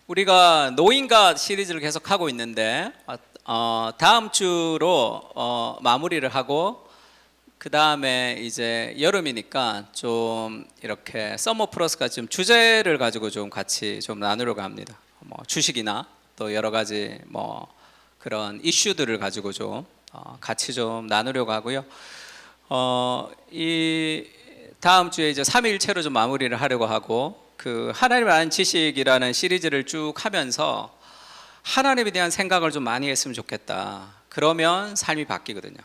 우리가 노인과 시리즈를 계속 하고 있는데 다음 주로 마무리를 하고 그 다음에 이제 여름이니까 좀 이렇게 서머 플러스가 좀 주제를 가지고 좀 같이 좀 나누려고 합니다. 뭐 주식이나 또 여러 가지 뭐 그런 이슈들을 가지고 좀 같이 좀 나누려고 하고요. 이 다음 주에 이제 삼위일체로 좀 마무리를 하려고 하고, 그 하나님을 아는 지식이라는 시리즈를 쭉 하면서 하나님에 대한 생각을 좀 많이 했으면 좋겠다. 그러면 삶이 바뀌거든요.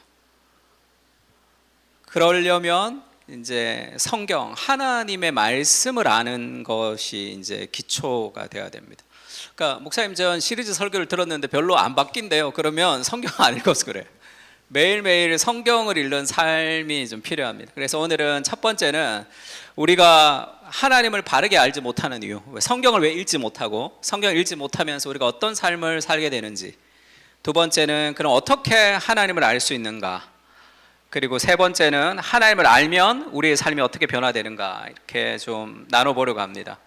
그러려면 이제 성경, 하나님의 말씀을 아는 것이 이제 기초가 되어야 됩니다. 그러니까 목사님 전 시리즈 설교를 들었는데 별로 안 바뀐대요. 그러면 성경 안 읽어서 그래. 매일매일 성경을 읽는 삶이 좀 필요합니다. 그래서 오늘은 첫 번째는 우리가 하나님을 바르게 알지 못하는 이유, 성경을 왜 읽지 못하고 성경을 읽지 못하면서 우리가 어떤 삶을 살게 되는지, 두 번째는 그럼 어떻게 하나님을 알 수 있는가, 그리고 세 번째는 하나님을 알면 우리의 삶이 어떻게 변화되는가, 이렇게 좀 나눠보려고 합니다.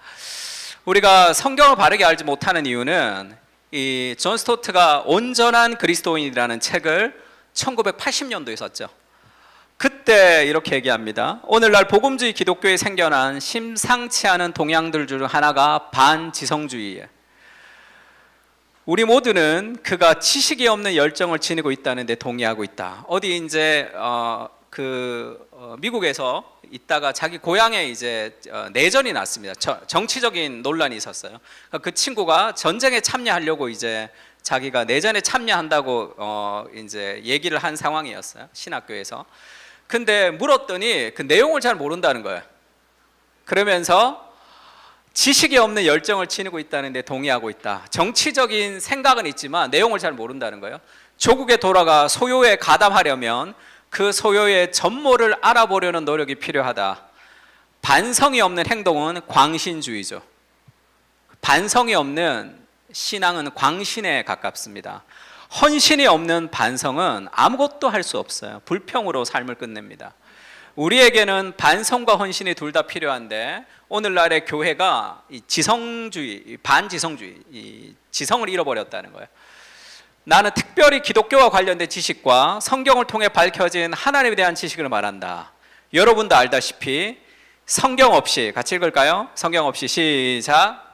우리가 성경을 바르게 알지 못하는 이유는 이 존 스토트가 온전한 그리스도인이라는 책을 1980년도에 썼죠. 그때 이렇게 얘기합니다. 오늘날 복음주의 기독교에 생겨난 심상치 않은 동향들 중 하나가 반지성주의예요. 우리 모두는 그가 지식이 없는 열정을 지니고 있다는 데 동의하고 있다. 어디 이제 미국에서 있다가 자기 고향에 이제 내전이 났습니다. 정치적인 논란이 있었어요. 그 친구가 전쟁에 참여하려고 이제 자기가 내전에 참여한다고 이제 얘기를 한 상황이었어요. 신학교에서. 근데 물었더니 그 내용을 잘 모른다는 거예요. 그러면서 지식이 없는 열정을 지니고 있다는 데 동의하고 있다. 정치적인 생각은 있지만 내용을 잘 모른다는 거예요. 조국에 돌아가 소요에 가담하려면 그 소요의 전모를 알아보려는 노력이 필요하다. 반성이 없는 행동은 광신주의죠. 반성이 없는 신앙은 광신에 가깝습니다. 헌신이 없는 반성은 아무것도 할 수 없어요. 불평으로 삶을 끝냅니다. 우리에게는 반성과 헌신이 둘 다 필요한데 오늘날의 교회가 이 지성주의, 반지성주의, 이 지성을 잃어버렸다는 거예요. 나는 특별히 기독교와 관련된 지식과 성경을 통해 밝혀진 하나님에 대한 지식을 말한다. 여러분도 알다시피 성경 없이, 같이 읽을까요? 성경 없이 시작.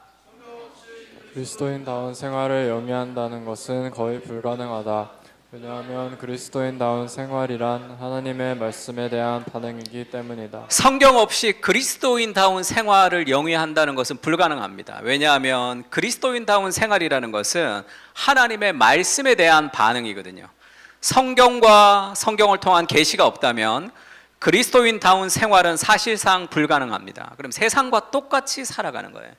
그리스도인다운 생활을 영위한다는 것은 거의 불가능하다. 왜냐하면 그리스도인다운 생활이란 하나님의 말씀에 대한 반응이기 때문이다. 성경 없이 그리스도인다운 생활을 영위한다는 것은 불가능합니다. 왜냐하면 그리스도인다운 생활이라는 것은 하나님의 말씀에 대한 반응이거든요. 성경과 성경을 통한 계시가 없다면 그리스도인다운 생활은 사실상 불가능합니다. 그럼 세상과 똑같이 살아가는 거예요.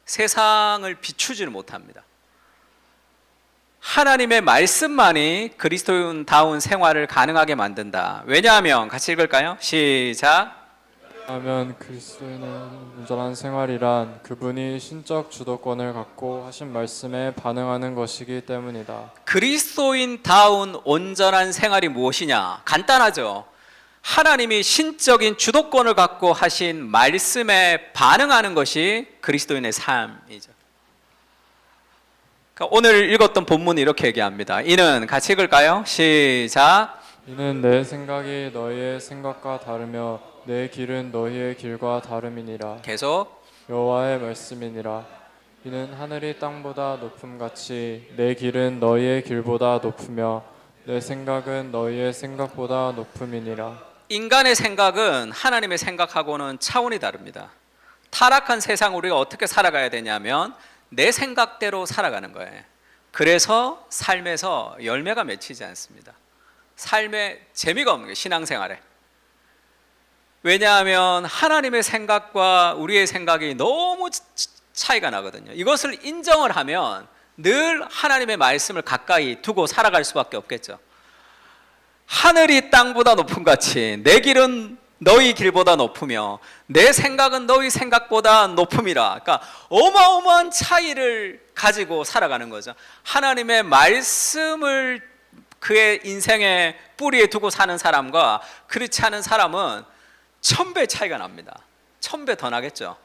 세상을 비추지를 못합니다. 하나님의 말씀만이 그리스도인다운 생활을 가능하게 만든다. 왜냐하면, 같이 읽을까요? 시작. 왜냐하면 그리스도인의 온전한 생활이란 그분이 신적 주도권을 갖고 하신 말씀에 반응하는 것이기 때문이다. 그리스도인다운 온전한 생활이 무엇이냐? 간단하죠. 하나님이 신적인 주도권을 갖고 하신 말씀에 반응하는 것이 그리스도인의 삶이죠. 그러니까 오늘 읽었던 본문이 이렇게 얘기합니다. 이는, 같이 읽을까요? 시작. 이는 내 생각이 너희의 생각과 다르며 내 길은 너희의 길과 다름이니라. 계속. 여호와의 말씀이니라. 이는 하늘이 땅보다 높음같이 내 길은 너희의 길보다 높으며 내 생각은 너희의 생각보다 높음이니라. 인간의 생각은 하나님의 생각하고는 차원이 다릅니다. 타락한 세상 우리가 어떻게 살아가야 되냐면 내 생각대로 살아가는 거예요. 그래서 삶에서 열매가 맺히지 않습니다. 삶에 재미가 없는 거예요. 신앙생활에. 왜냐하면 하나님의 생각과 우리의 생각이 너무 차이가 나거든요. 이것을 인정을 하면 늘 하나님의 말씀을 가까이 두고 살아갈 수밖에 없겠죠. 하늘이 땅보다 높음 같이 내 길은 너희 길보다 높으며 내 생각은 너희 생각보다 높음이라. 그러니까 어마어마한 차이를 가지고 살아가는 거죠. 하나님의 말씀을 그의 인생의 뿌리에 두고 사는 사람과 그렇지 않은 사람은 1000배 차이가 납니다. 1000배 더 나겠죠.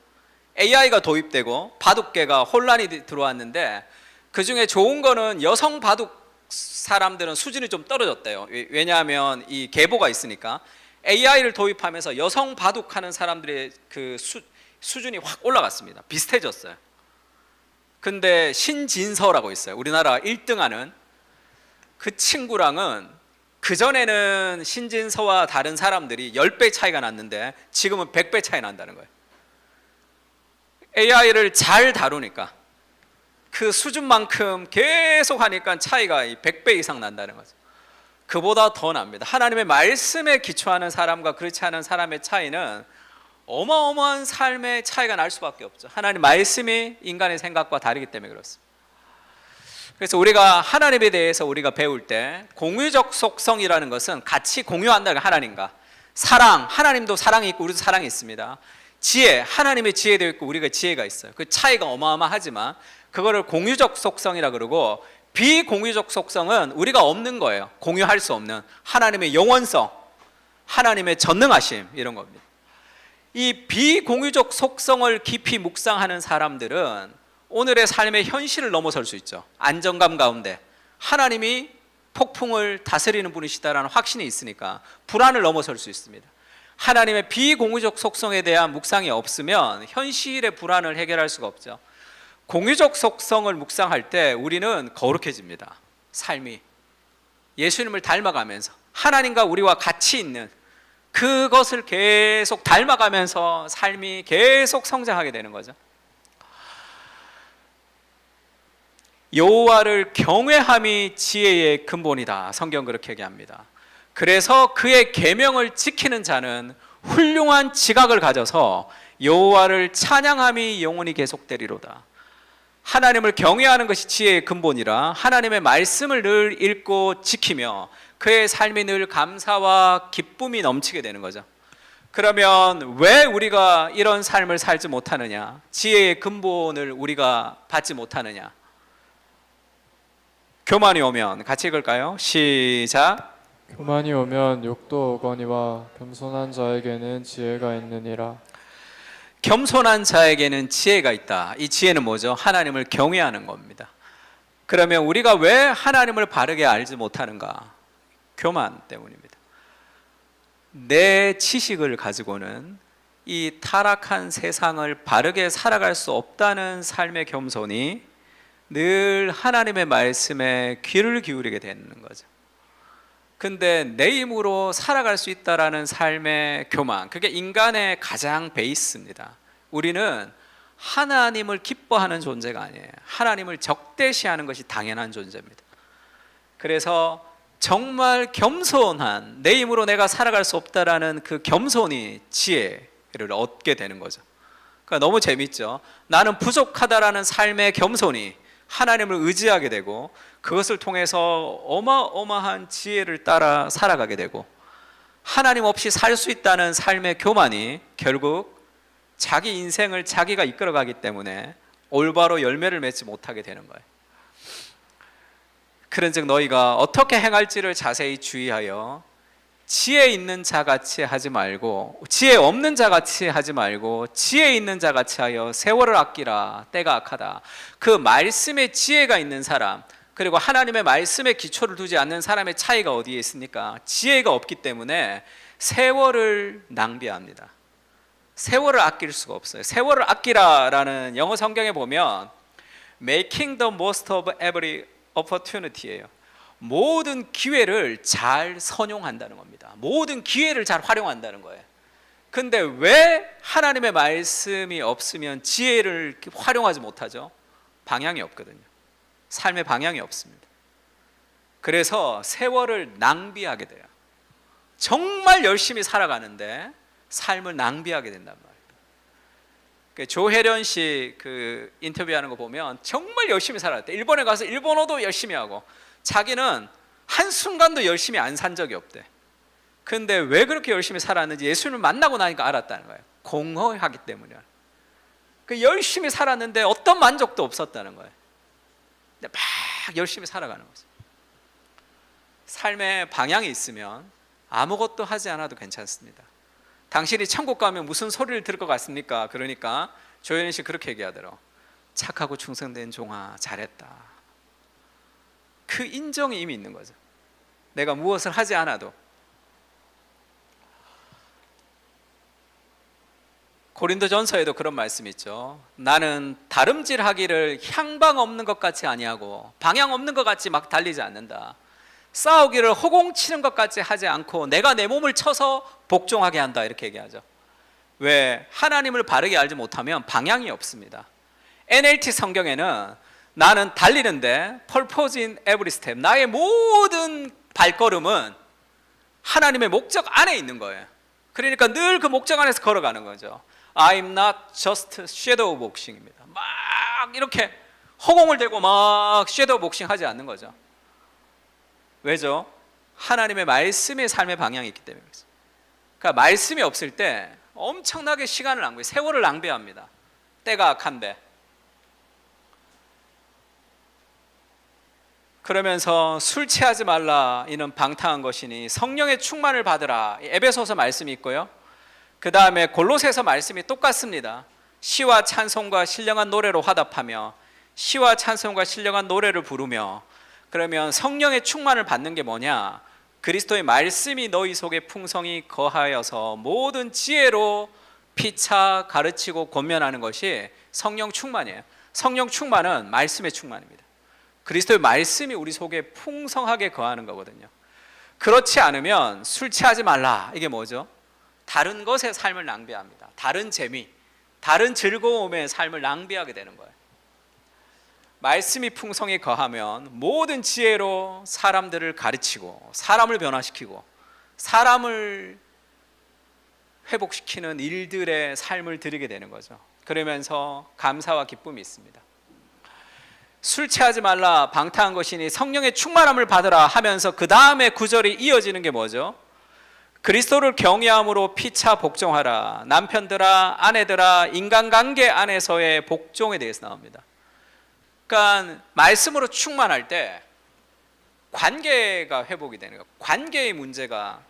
AI가 도입되고 바둑계가 혼란이 들어왔는데 그중에 좋은 거는 여성 바둑 사람들은 수준이 좀 떨어졌대요. 왜냐하면 이 계보가 있으니까 AI를 도입하면서 여성 바둑하는 사람들의 그 수준이 확 올라갔습니다. 비슷해졌어요. 근데 신진서라고 있어요. 우리나라 1등하는 그 친구랑은 그전에는 신진서와 다른 사람들이 10배 차이가 났는데 지금은 100배 차이 난다는 거예요. AI를 잘 다루니까 그 수준만큼 계속 하니까 차이가 100배 이상 난다는 거죠. 그보다 더 납니다. 하나님의 말씀에 기초하는 사람과 그렇지 않은 사람의 차이는 어마어마한 삶의 차이가 날 수밖에 없죠. 하나님 말씀이 인간의 생각과 다르기 때문에 그렇습니다. 그래서 우리가 하나님에 대해서 우리가 배울 때 공유적 속성이라는 것은 같이 공유한다는 하나님과 사랑, 하나님도 사랑이 있고 우리도 사랑이 있습니다. 지혜, 하나님의 지혜도 있고 우리가 지혜가 있어요. 그 차이가 어마어마하지만 그거를 공유적 속성이라 그러고 비공유적 속성은 우리가 없는 거예요. 공유할 수 없는 하나님의 영원성, 하나님의 전능하심 이런 겁니다. 이 비공유적 속성을 깊이 묵상하는 사람들은 오늘의 삶의 현실을 넘어설 수 있죠. 안정감 가운데 하나님이 폭풍을 다스리는 분이시다라는 확신이 있으니까 불안을 넘어설 수 있습니다. 하나님의 비공유적 속성에 대한 묵상이 없으면 현실의 불안을 해결할 수가 없죠. 공유적 속성을 묵상할 때 우리는 거룩해집니다. 삶이 예수님을 닮아가면서 하나님과 우리와 같이 있는 그것을 계속 닮아가면서 삶이 계속 성장하게 되는 거죠. 여호와를 경외함이 지혜의 근본이다. 성경 그렇게 얘기합니다. 그래서 그의 계명을 지키는 자는 훌륭한 지각을 가져서 여호와를 찬양함이 영원히 계속되리로다. 하나님을 경외하는 것이 지혜의 근본이라 하나님의 말씀을 늘 읽고 지키며 그의 삶이 늘 감사와 기쁨이 넘치게 되는 거죠. 그러면 왜 우리가 이런 삶을 살지 못하느냐? 지혜의 근본을 우리가 받지 못하느냐? 교만이 오면 같이 읽을까요? 시작. 교만이 오면 욕도 오거니와 겸손한 자에게는 지혜가 있느니라. 겸손한 자에게는 지혜가 있다. 이 지혜는 뭐죠? 하나님을 경외하는 겁니다. 그러면 우리가 왜 하나님을 바르게 알지 못하는가? 교만 때문입니다. 내 지식을 가지고는 이 타락한 세상을 바르게 살아갈 수 없다는 삶의 겸손이 늘 하나님의 말씀에 귀를 기울이게 되는 거죠. 근데 내 힘으로 살아갈 수 있다라는 삶의 교만, 그게 인간의 가장 베이스입니다. 우리는 하나님을 기뻐하는 존재가 아니에요. 하나님을 적대시하는 것이 당연한 존재입니다. 그래서 정말 겸손한, 내 힘으로 내가 살아갈 수 없다라는 그 겸손이 지혜를 얻게 되는 거죠. 그러니까 너무 재밌죠. 나는 부족하다라는 삶의 겸손이 하나님을 의지하게 되고 그것을 통해서 어마어마한 지혜를 따라 살아가게 되고 하나님 없이 살 수 있다는 삶의 교만이 결국 자기 인생을 자기가 이끌어가기 때문에 올바로 열매를 맺지 못하게 되는 거예요. 그런즉 너희가 어떻게 행할지를 자세히 주의하여 지혜 있는 자같이 하지 말고 지혜 없는 자같이 하지 말고 지혜 있는 자같이 하여 세월을 아끼라. 때가 악하다. 그 말씀에 지혜가 있는 사람, 그리고 하나님의 말씀에 기초를 두지 않는 사람의 차이가 어디에 있습니까? 지혜가 없기 때문에 세월을 낭비합니다. 세월을 아낄 수가 없어요. 세월을 아끼라라는 영어 성경에 보면 making the most of every opportunity예요. 모든 기회를 잘 선용한다는 겁니다. 모든 기회를 잘 활용한다는 거예요. 근데 왜 하나님의 말씀이 없으면 지혜를 활용하지 못하죠? 방향이 없거든요. 삶의 방향이 없습니다. 그래서 세월을 낭비하게 돼요. 정말 열심히 살아가는데 삶을 낭비하게 된단 말이에요. 조혜련 씨 그 인터뷰하는 거 보면 정말 열심히 살았대. 일본에 가서 일본어도 열심히 하고 자기는 한순간도 열심히 안 산 적이 없대. 근데 왜 그렇게 열심히 살았는지 예수님을 만나고 나니까 알았다는 거예요. 공허하기 때문이야. 그 열심히 살았는데 어떤 만족도 없었다는 거예요. 근데 막 열심히 살아가는 거죠. 삶의 방향이 있으면 아무것도 하지 않아도 괜찮습니다. 당신이 천국 가면 무슨 소리를 들을 것 같습니까? 그러니까 조현인 씨 그렇게 얘기하더라고. 착하고 충성된 종아, 잘했다. 그 인정이 이미 있는 거죠. 내가 무엇을 하지 않아도. 고린도전서에도 그런 말씀이 있죠. 나는 다름질하기를 향방 없는 것 같이 아니하고 방향 없는 것 같이 막 달리지 않는다. 싸우기를 허공치는 것 같이 하지 않고 내가 내 몸을 쳐서 복종하게 한다, 이렇게 얘기하죠. 왜? 하나님을 바르게 알지 못하면 방향이 없습니다. NLT 성경에는 나는 달리는데 purpose in every step, 나의 모든 발걸음은 하나님의 목적 안에 있는 거예요. 그러니까 늘 그 목적 안에서 걸어가는 거죠. I'm not just shadow boxing입니다. 막 이렇게 허공을 대고 막 shadow boxing 하지 않는 거죠. 왜죠? 하나님의 말씀의 삶의 방향이 있기 때문에. 그러니까 말씀이 없을 때 엄청나게 시간을 낭비, 세월을 낭비합니다. 때가 악한데. 그러면서 술 취하지 말라, 이는 방탕한 것이니 성령의 충만을 받으라, 에베소서 말씀이 있고요. 그 다음에 골로새서 말씀이 똑같습니다. 시와 찬송과 신령한 노래로 화답하며, 시와 찬송과 신령한 노래를 부르며. 그러면 성령의 충만을 받는 게 뭐냐? 그리스도의 말씀이 너희 속에 풍성히 거하여서 모든 지혜로 피차 가르치고 권면하는 것이 성령 충만이에요. 성령 충만은 말씀의 충만입니다. 그리스도의 말씀이 우리 속에 풍성하게 거하는 거거든요. 그렇지 않으면 술 취하지 말라, 이게 뭐죠? 다른 것에 삶을 낭비합니다. 다른 재미, 다른 즐거움의 삶을 낭비하게 되는 거예요. 말씀이 풍성히 거하면 모든 지혜로 사람들을 가르치고 사람을 변화시키고 사람을 회복시키는 일들의 삶을 드리게 되는 거죠. 그러면서 감사와 기쁨이 있습니다. 술 취하지 말라, 방탕한 것이니 성령의 충만함을 받으라 하면서 그 다음에 구절이 이어지는 게 뭐죠? 그리스도를 경외함으로 피차 복종하라. 남편들아, 아내들아, 인간관계 안에서의 복종에 대해서 나옵니다. 그러니까 말씀으로 충만할 때 관계가 회복이 되는 거예요. 관계의 문제가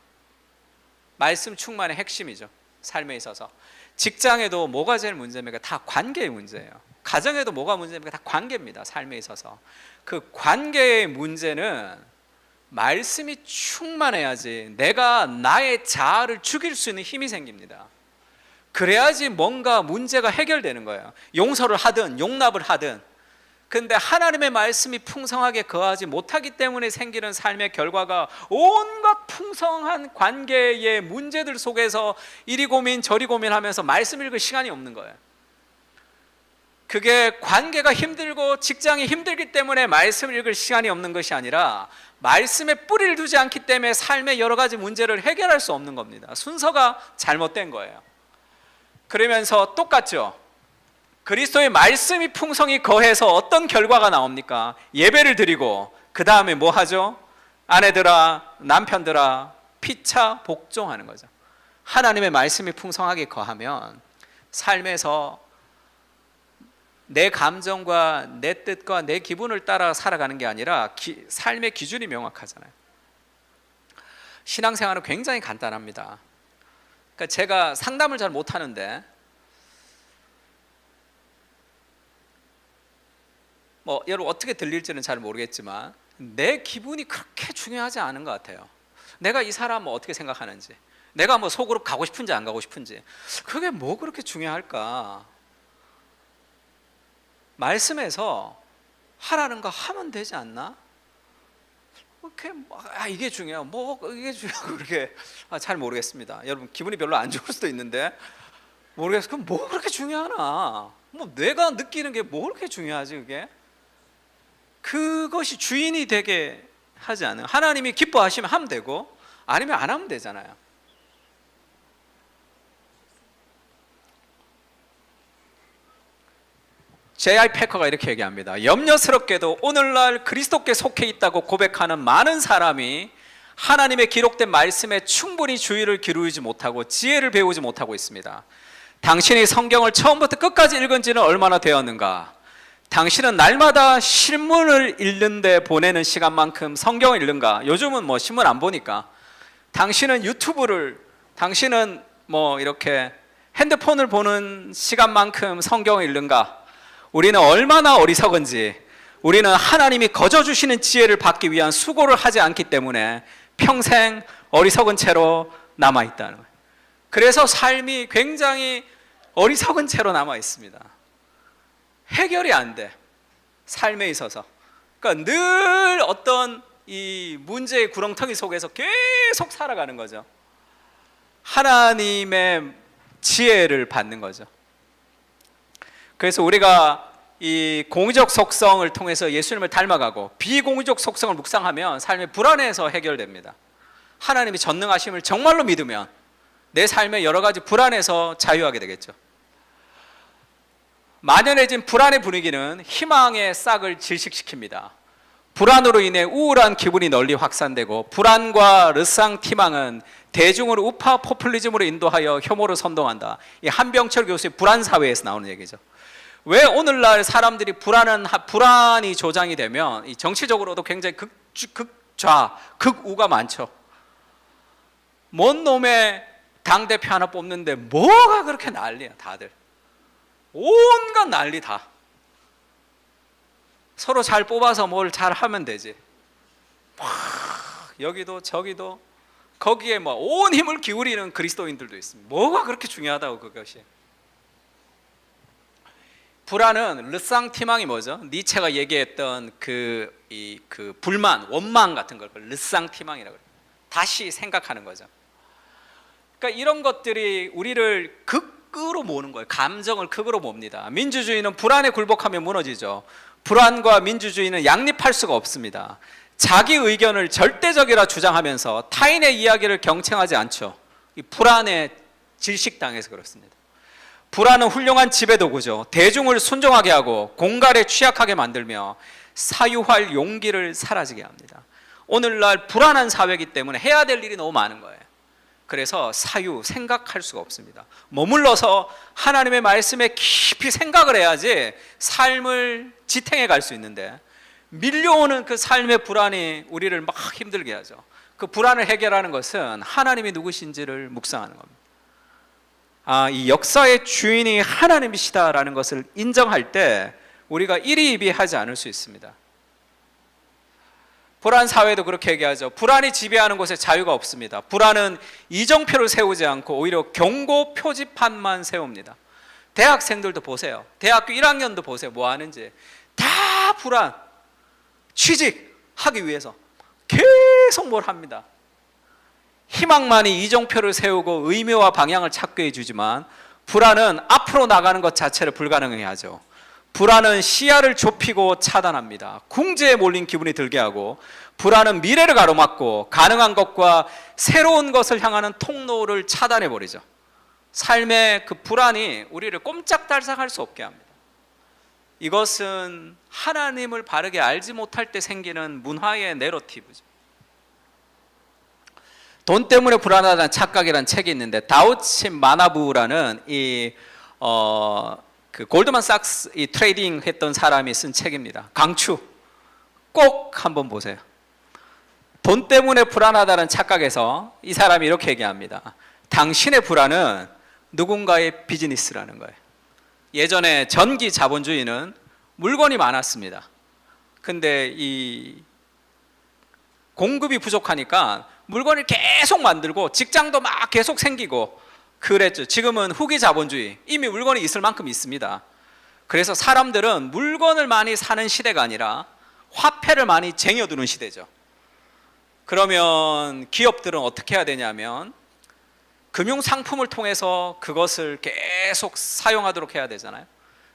말씀 충만의 핵심이죠. 삶에 있어서. 직장에도 뭐가 제일 문제입니까? 다 관계의 문제예요. 가정에도 뭐가 문제입니까? 다 관계입니다. 삶에 있어서. 그 관계의 문제는 말씀이 충만해야지 내가 나의 자아를 죽일 수 있는 힘이 생깁니다. 그래야지 뭔가 문제가 해결되는 거예요. 용서를 하든 용납을 하든. 근데 하나님의 말씀이 풍성하게 거하지 못하기 때문에 생기는 삶의 결과가 온갖 풍성한 관계의 문제들 속에서 이리 고민 저리 고민하면서 말씀 읽을 시간이 없는 거예요. 그게 관계가 힘들고 직장이 힘들기 때문에 말씀을 읽을 시간이 없는 것이 아니라 말씀에 뿌리를 두지 않기 때문에 삶의 여러 가지 문제를 해결할 수 없는 겁니다. 순서가 잘못된 거예요. 그러면서 똑같죠. 그리스도의 말씀이 풍성히 거해서 어떤 결과가 나옵니까? 예배를 드리고 그 다음에 뭐 하죠? 아내들아, 남편들아, 피차 복종하는 거죠. 하나님의 말씀이 풍성하게 거하면 삶에서 내 감정과 내 뜻과 내 기분을 따라 살아가는 게 아니라 삶의 기준이 명확하잖아요. 신앙생활은 굉장히 간단합니다. 그러니까 제가 상담을 잘 못하는데 여러분 어떻게 들릴지는 잘 모르겠지만 내 기분이 그렇게 중요하지 않은 것 같아요. 내가 이 사람 어떻게 생각하는지, 내가 속으로 가고 싶은지 안 가고 싶은지, 그게 뭐 그렇게 중요할까? 말씀에서 하라는 거 하면 되지 않나? 이게 중요해요. 이게 중요하고 그렇게 잘 모르겠습니다. 여러분 기분이 별로 안 좋을 수도 있는데 모르겠어요. 그럼 뭐 그렇게 중요하나? 내가 느끼는 게 뭐 그렇게 중요하지 그게? 그것이 주인이 되게 하지 않아요. 하나님이 기뻐하시면 하면 되고 아니면 안 하면 되잖아요. J.I. 패커가 이렇게 얘기합니다. 염려스럽게도 오늘날 그리스도께 속해 있다고 고백하는 많은 사람이 하나님의 기록된 말씀에 충분히 주의를 기울이지 못하고 지혜를 배우지 못하고 있습니다. 당신이 성경을 처음부터 끝까지 읽은 지는 얼마나 되었는가? 당신은 날마다 신문을 읽는 데 보내는 시간만큼 성경을 읽는가? 요즘은 신문 안 보니까. 당신은 유튜브를, 당신은 이렇게 핸드폰을 보는 시간만큼 성경을 읽는가? 우리는 얼마나 어리석은지, 우리는 하나님이 거저주시는 지혜를 받기 위한 수고를 하지 않기 때문에 평생 어리석은 채로 남아있다는 거예요. 그래서 삶이 굉장히 어리석은 채로 남아있습니다. 해결이 안 돼, 삶에 있어서. 그러니까 늘 어떤 이 문제의 구렁텅이 속에서 계속 살아가는 거죠. 하나님의 지혜를 받는 거죠. 그래서 우리가 이 공의적 속성을 통해서 예수님을 닮아가고 비공의적 속성을 묵상하면 삶의 불안에서 해결됩니다. 하나님이 전능하심을 정말로 믿으면 내 삶의 여러 가지 불안에서 자유하게 되겠죠. 만연해진 불안의 분위기는 희망의 싹을 질식시킵니다. 불안으로 인해 우울한 기분이 널리 확산되고, 불안과 르상티망은 대중을 우파 포퓰리즘으로 인도하여 혐오를 선동한다. 이 한병철 교수의 불안사회에서 나오는 얘기죠. 왜 오늘날 사람들이 불안이 조장이 되면 이 정치적으로도 굉장히 극좌, 극우가 많죠. 뭔 놈의 당대표 하나 뽑는데 뭐가 그렇게 난리야. 다들 온갖 난리 다. 서로 잘 뽑아서 뭘 잘 하면 되지. 여기도 저기도 거기에 뭐 온 힘을 기울이는 그리스도인들도 있습니다. 뭐가 그렇게 중요하다고 그것이. 불안은 르상티망이 뭐죠? 니체가 얘기했던 그 불만, 원망 같은 걸 르상티망이라고 해요. 다시 생각하는 거죠. 그러니까 이런 것들이 우리를 극으로 모으는 거예요. 감정을 극으로 몹니다. 민주주의는 불안에 굴복하면 무너지죠. 불안과 민주주의는 양립할 수가 없습니다. 자기 의견을 절대적이라 주장하면서 타인의 이야기를 경청하지 않죠. 이 불안에 질식당해서 그렇습니다. 불안은 훌륭한 지배도구죠. 대중을 순종하게 하고 공갈에 취약하게 만들며 사유할 용기를 사라지게 합니다. 오늘날 불안한 사회이기 때문에 해야 될 일이 너무 많은 거예요. 그래서 생각할 수가 없습니다. 머물러서 하나님의 말씀에 깊이 생각을 해야지 삶을 지탱해 갈 수 있는데, 밀려오는 그 삶의 불안이 우리를 막 힘들게 하죠. 그 불안을 해결하는 것은 하나님이 누구신지를 묵상하는 겁니다. 이 역사의 주인이 하나님이시다라는 것을 인정할 때 우리가 일희일비하지 않을 수 있습니다. 불안 사회도 그렇게 얘기하죠. 불안이 지배하는 곳에 자유가 없습니다. 불안은 이정표를 세우지 않고 오히려 경고 표지판만 세웁니다. 대학생들도 보세요. 대학교 1학년도 보세요. 뭐 하는지. 다 불안. 취직하기 위해서 계속 뭘 합니다. 희망만이 이정표를 세우고 의미와 방향을 찾게 해주지만, 불안은 앞으로 나가는 것 자체를 불가능하게 하죠. 불안은 시야를 좁히고 차단합니다. 궁지에 몰린 기분이 들게 하고, 불안은 미래를 가로막고 가능한 것과 새로운 것을 향하는 통로를 차단해 버리죠. 삶의 그 불안이 우리를 꼼짝달싹할 수 없게 합니다. 이것은 하나님을 바르게 알지 못할 때 생기는 문화의 내러티브죠. 돈 때문에 불안하다는 착각이라는 책이 있는데, 다우친 마나부라는 그 골드만삭스 이 트레이딩 했던 사람이 쓴 책입니다. 강추 꼭 한번 보세요. 돈 때문에 불안하다는 착각에서 이 사람이 이렇게 얘기합니다. 당신의 불안은 누군가의 비즈니스라는 거예요. 예전에 전기 자본주의는 물건이 많았습니다. 근데 이 공급이 부족하니까 물건을 계속 만들고 직장도 막 계속 생기고 그랬죠. 지금은 후기 자본주의, 이미 물건이 있을 만큼 있습니다. 그래서 사람들은 물건을 많이 사는 시대가 아니라 화폐를 많이 쟁여두는 시대죠. 그러면 기업들은 어떻게 해야 되냐면 금융상품을 통해서 그것을 계속 사용하도록 해야 되잖아요.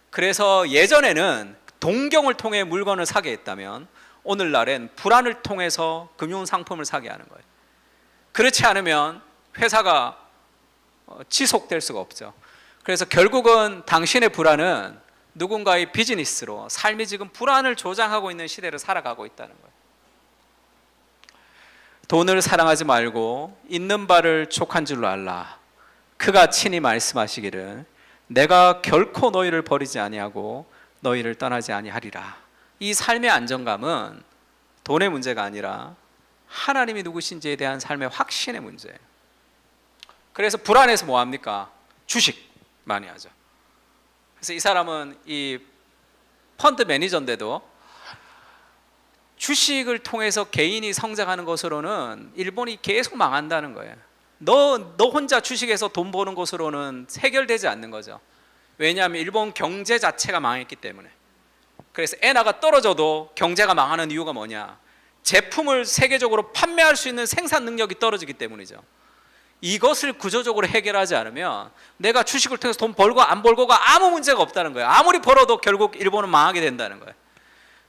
그래서 예전에는 동경을 통해 물건을 사게 했다면 오늘날엔 불안을 통해서 금융상품을 사게 하는 거예요. 그렇지 않으면 회사가 지속될 수가 없죠. 그래서 결국은 당신의 불안은 누군가의 비즈니스로 삶이 지금 불안을 조장하고 있는 시대를 살아가고 있다는 거예요. 돈을 사랑하지 말고 있는 바를 족한 줄로 알라. 그가 친히 말씀하시기를 내가 결코 너희를 버리지 아니하고 너희를 떠나지 아니하리라. 이 삶의 안정감은 돈의 문제가 아니라 하나님이 누구신지에 대한 삶의 확신의 문제예요. 그래서 불안해서 뭐 합니까? 주식. 많이 하죠. 그래서 이 사람은 이 펀드 매니저인데도 주식을 통해서 개인이 성장하는 것으로는 일본이 계속 망한다는 거예요. 너 혼자 주식에서 돈 버는 것으로는 해결되지 않는 거죠. 왜냐하면 일본 경제 자체가 망했기 때문에. 그래서 엔화가 떨어져도 경제가 망하는 이유가 뭐냐? 제품을 세계적으로 판매할 수 있는 생산 능력이 떨어지기 때문이죠. 이것을 구조적으로 해결하지 않으면 내가 주식을 통해서 돈 벌고 안 벌고가 아무 문제가 없다는 거예요. 아무리 벌어도 결국 일본은 망하게 된다는 거예요.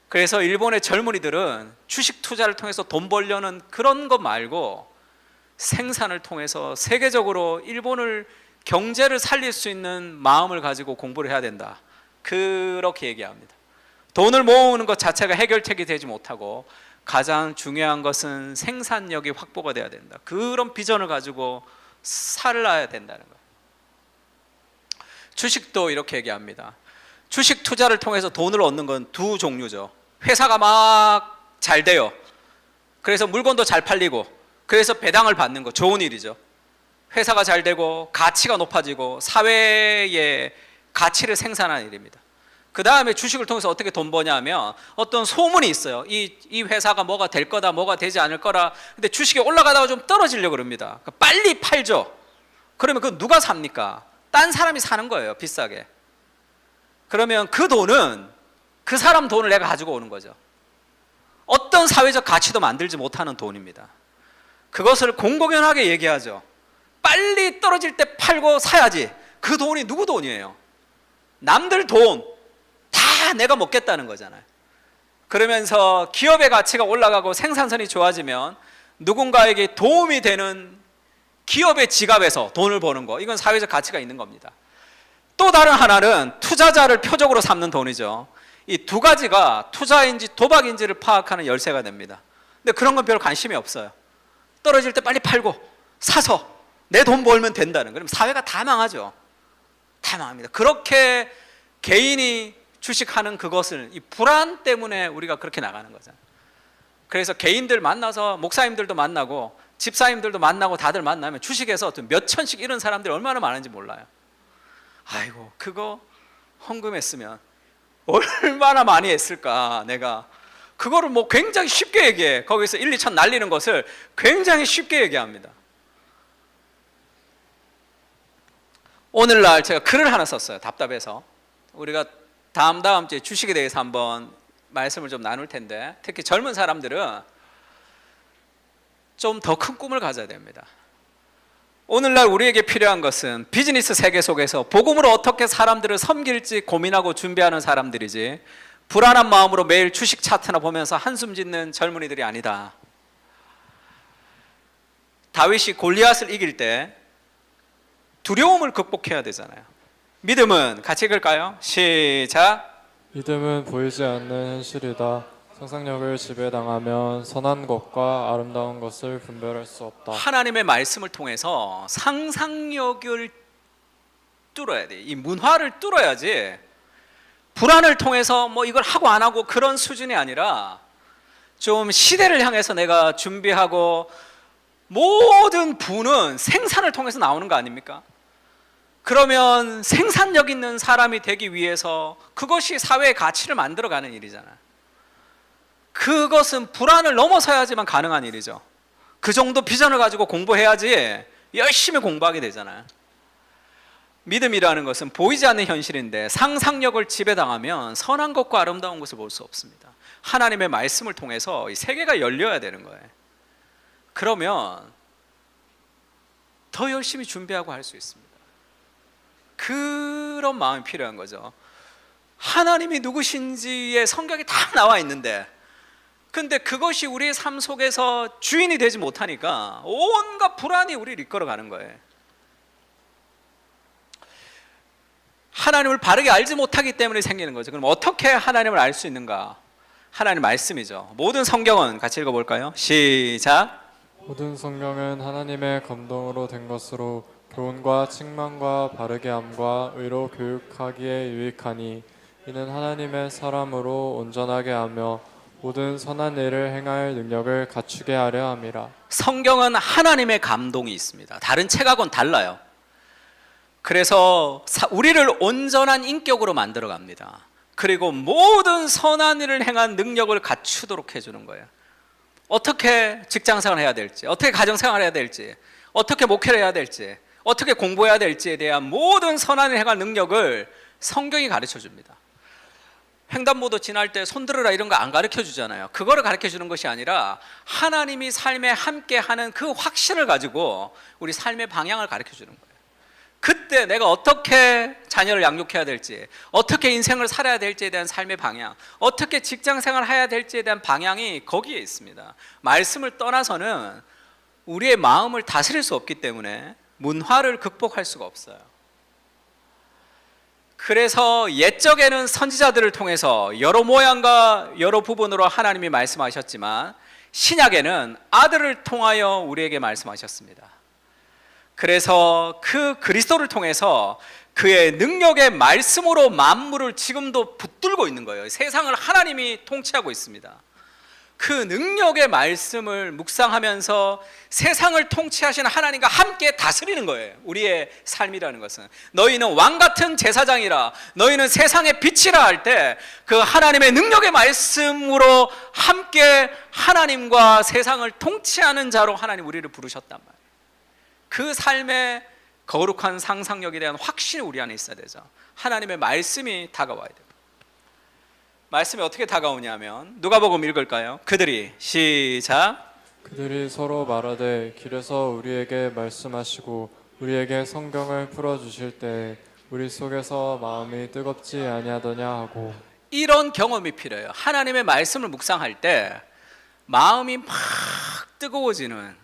그래서 일본의 젊은이들은 주식 투자를 통해서 돈 벌려는 그런 것 말고 생산을 통해서 세계적으로 일본을 경제를 살릴 수 있는 마음을 가지고 공부를 해야 된다. 그렇게 얘기합니다. 돈을 모으는 것 자체가 해결책이 되지 못하고 가장 중요한 것은 생산력이 확보가 돼야 된다. 그런 비전을 가지고 살아야 된다는 거예요. 주식도 이렇게 얘기합니다. 주식 투자를 통해서 돈을 얻는 건 두 종류죠. 회사가 막 잘 돼요. 그래서 물건도 잘 팔리고 그래서 배당을 받는 거 좋은 일이죠. 회사가 잘 되고 가치가 높아지고 사회의 가치를 생산하는 일입니다. 그 다음에 주식을 통해서 어떻게 돈 버냐 하면 어떤 소문이 있어요. 이 회사가 뭐가 될 거다, 뭐가 되지 않을 거라. 근데 주식이 올라가다가 좀 떨어지려고 그럽니다. 그러니까 빨리 팔죠. 그러면 그 누가 삽니까? 딴 사람이 사는 거예요, 비싸게. 그러면 그 돈은 그 사람 돈을 내가 가지고 오는 거죠. 어떤 사회적 가치도 만들지 못하는 돈입니다. 그것을 공공연하게 얘기하죠. 빨리 떨어질 때 팔고 사야지. 그 돈이 누구 돈이에요? 남들 돈 다 내가 먹겠다는 거잖아요. 그러면서 기업의 가치가 올라가고 생산성이 좋아지면 누군가에게 도움이 되는 기업의 지갑에서 돈을 버는 거, 이건 사회적 가치가 있는 겁니다. 또 다른 하나는 투자자를 표적으로 삼는 돈이죠. 이 두 가지가 투자인지 도박인지를 파악하는 열쇠가 됩니다. 근데 그런 건 별 관심이 없어요. 떨어질 때 빨리 팔고 사서 내 돈 벌면 된다는. 그럼 사회가 다 망하죠. 다 망합니다. 그렇게 개인이 주식하는 그것을 이 불안 때문에 우리가 그렇게 나가는 거잖아요. 그래서 개인들 만나서 목사님들도 만나고 집사님들도 만나고 다들 만나면 주식에서 몇 천씩 이런 사람들이 얼마나 많은지 몰라요. 아이고 그거 헌금했으면 얼마나 많이 했을까. 내가 그거를 뭐 굉장히 쉽게 얘기해. 거기서 1, 2천 날리는 것을 굉장히 쉽게 얘기합니다. 오늘날 제가 글을 하나 썼어요. 답답해서. 우리가 다음 주에 주식에 대해서 한번 말씀을 좀 나눌 텐데, 특히 젊은 사람들은 좀 더 큰 꿈을 가져야 됩니다. 오늘날 우리에게 필요한 것은 비즈니스 세계 속에서 복음으로 어떻게 사람들을 섬길지 고민하고 준비하는 사람들이지, 불안한 마음으로 매일 주식 차트나 보면서 한숨 짓는 젊은이들이 아니다. 다윗이 골리앗을 이길 때 두려움을 극복해야 되잖아요. 믿음은 같이 읽을까요? 시작. 믿음은 보이지 않는 현실이다. 상상력을 지배당하면 선한 것과 아름다운 것을 분별할 수 없다. 하나님의 말씀을 통해서 상상력을 뚫어야 돼. 이 문화를 뚫어야지. 불안을 통해서 뭐 이걸 하고 안 하고 그런 수준이 아니라 좀 시대를 향해서 내가 준비하고, 모든 부는 생산을 통해서 나오는 거 아닙니까? 그러면 생산력 있는 사람이 되기 위해서 그것이 사회의 가치를 만들어가는 일이잖아요. 그것은 불안을 넘어서야지만 가능한 일이죠. 그 정도 비전을 가지고 공부해야지 열심히 공부하게 되잖아요. 믿음이라는 것은 보이지 않는 현실인데 상상력을 지배당하면 선한 것과 아름다운 것을 볼 수 없습니다. 하나님의 말씀을 통해서 이 세계가 열려야 되는 거예요. 그러면 더 열심히 준비하고 할 수 있습니다. 그런 마음이 필요한 거죠. 하나님이 누구신지의 성경이 다 나와 있는데, 근데 그것이 우리의 삶 속에서 주인이 되지 못하니까 온갖 불안이 우리를 이끌어가는 거예요. 하나님을 바르게 알지 못하기 때문에 생기는 거죠. 그럼 어떻게 하나님을 알 수 있는가? 하나님 말씀이죠. 모든 성경은 같이 읽어볼까요? 시작. 모든 성경은 하나님의 감동으로 된 것으로 교훈과 책망과 바르게 함과 의로 교육하기에 유익하니, 이는 하나님의 사람으로 온전하게 하며 모든 선한 일을 행할 능력을 갖추게 하려 함이라. 성경은 하나님의 감동이 있습니다. 다른 책하고는 달라요. 그래서 우리를 온전한 인격으로 만들어 갑니다. 그리고 모든 선한 일을 행한 능력을 갖추도록 해주는 거예요. 어떻게 직장생활 해야 될지, 어떻게 가정생활 해야 될지, 어떻게 목회를 해야 될지, 어떻게 공부해야 될지에 대한 모든 선한 일을 행할 능력을 성경이 가르쳐 줍니다. 횡단보도 지날 때 손 들으라 이런 거 안 가르쳐 주잖아요. 그거를 가르쳐 주는 것이 아니라 하나님이 삶에 함께하는 그 확신을 가지고 우리 삶의 방향을 가르쳐 주는 거예요. 그때 내가 어떻게 자녀를 양육해야 될지, 어떻게 인생을 살아야 될지에 대한 삶의 방향, 어떻게 직장생활을 해야 될지에 대한 방향이 거기에 있습니다. 말씀을 떠나서는 우리의 마음을 다스릴 수 없기 때문에 문화를 극복할 수가 없어요. 그래서 옛적에는 선지자들을 통해서 여러 모양과 여러 부분으로 하나님이 말씀하셨지만 신약에는 아들을 통하여 우리에게 말씀하셨습니다. 그래서 그 그리스도를 통해서 그의 능력의 말씀으로 만물을 지금도 붙들고 있는 거예요. 세상을 하나님이 통치하고 있습니다. 그 능력의 말씀을 묵상하면서 세상을 통치하시는 하나님과 함께 다스리는 거예요. 우리의 삶이라는 것은 너희는 왕같은 제사장이라, 너희는 세상의 빛이라 할 때 그 하나님의 능력의 말씀으로 함께 하나님과 세상을 통치하는 자로 하나님 우리를 부르셨단 말이에요. 그 삶의 거룩한 상상력에 대한 확신이 우리 안에 있어야 되죠. 하나님의 말씀이 다가와야 돼요. 말씀이 어떻게 다가오냐면 누가복음 읽을까요? 그들이 시작. 그들이 서로 말하되 길에서 우리에게 말씀하시고 우리에게 성경을 풀어주실 때 우리 속에서 마음이 뜨겁지 아니하더냐 하고. 이런 경험이 필요해요. 하나님의 말씀을 묵상할 때 마음이 막 뜨거워지는,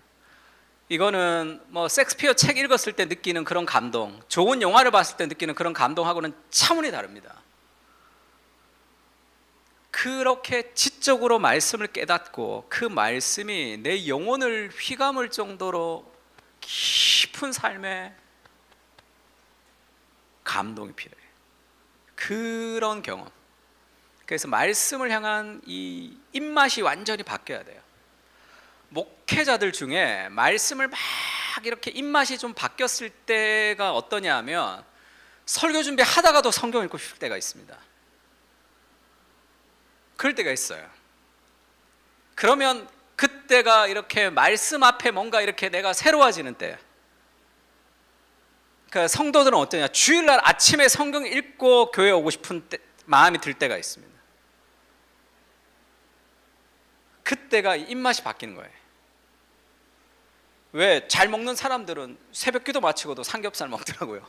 이거는 뭐 섹스피어 책 읽었을 때 느끼는 그런 감동, 좋은 영화를 봤을 때 느끼는 그런 감동하고는 차원이 다릅니다. 그렇게 지적으로 말씀을 깨닫고 그 말씀이 내 영혼을 휘감을 정도로 깊은 삶의 감동이 필요해요. 그런 경험. 그래서 말씀을 향한 이 입맛이 완전히 바뀌어야 돼요. 목회자들 중에 말씀을 막 이렇게 입맛이 좀 바뀌었을 때가 어떠냐 하면 설교 준비 하다가도 성경 읽고 싶을 때가 있습니다. 그럴 때가 있어요. 그러면 그때가 이렇게 말씀 앞에 뭔가 이렇게 내가 새로워지는 때. 그러니까 성도들은 어떠냐? 주일날 아침에 성경 읽고 교회 오고 싶은 때, 마음이 들 때가 있습니다. 그때가 입맛이 바뀌는 거예요. 왜? 잘 먹는 사람들은 새벽기도 마치고도 삼겹살 먹더라고요.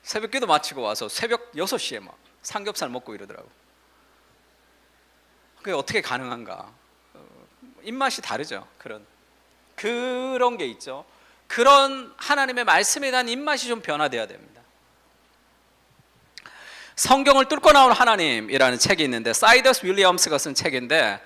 새벽기도 마치고 와서 새벽 6시에 막 삼겹살 먹고 이러더라고요. 그게 어떻게 가능한가? 입맛이 다르죠. 그런 게 있죠. 그런 하나님의 말씀에 대한 입맛이 좀 변화돼야 됩니다. 성경을 뚫고 나온 하나님이라는 책이 있는데 사이더스 윌리엄스가 쓴 책인데,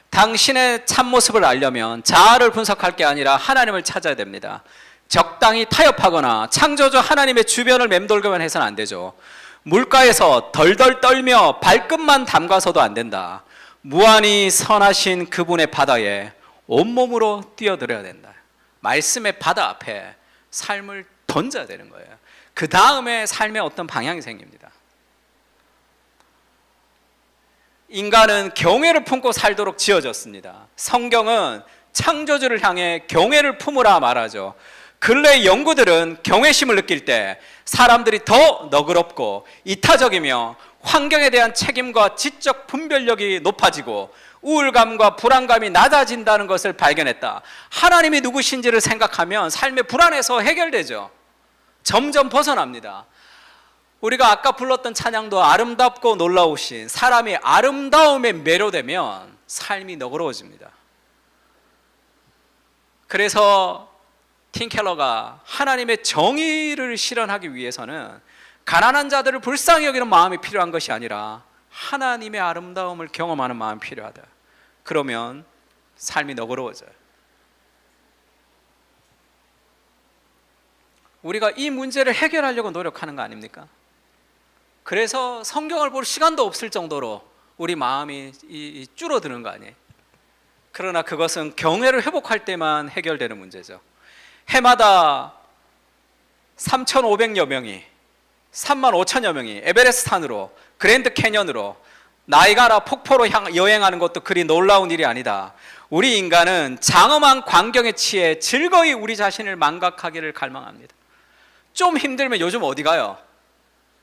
당신의 참모습을 알려면 자아를 분석할 게 아니라 하나님을 찾아야 됩니다. 적당히 타협하거나 창조주 하나님의 주변을 맴돌기만 해서는 안 되죠. 물가에서 덜덜 떨며 발끝만 담가서도 안 된다. 무한히 선하신 그분의 바다에 온몸으로 뛰어들어야 된다. 말씀의 바다 앞에 삶을 던져야 되는 거예요. 그 다음에 삶에 어떤 방향이 생깁니다. 인간은 경외를 품고 살도록 지어졌습니다. 성경은 창조주를 향해 경외를 품으라 말하죠. 근래 연구들은 경외심을 느낄 때 사람들이 더 너그럽고 이타적이며 환경에 대한 책임과 지적 분별력이 높아지고 우울감과 불안감이 낮아진다는 것을 발견했다. 하나님이 누구신지를 생각하면 삶의 불안에서 해결되죠. 점점 벗어납니다. 우리가 아까 불렀던 찬양도 아름답고 놀라우신, 사람이 아름다움에 매료되면 삶이 너그러워집니다. 그래서 팀 켈러가 하나님의 정의를 실현하기 위해서는 가난한 자들을 불쌍히 여기는 마음이 필요한 것이 아니라 하나님의 아름다움을 경험하는 마음이 필요하다. 그러면 삶이 너그러워져요. 우리가 이 문제를 해결하려고 노력하는 거 아닙니까? 그래서 성경을 볼 시간도 없을 정도로 우리 마음이 줄어드는 거 아니에요? 그러나 그것은 경외를 회복할 때만 해결되는 문제죠. 해마다 3,500여 명이 35,000여 명이 에베레스트 산으로 그랜드 캐년으로 나이가라 폭포로 여행하는 것도 그리 놀라운 일이 아니다. 우리 인간은 장엄한 광경에 취해 즐거이 우리 자신을 망각하기를 갈망합니다. 좀 힘들면 요즘 어디 가요?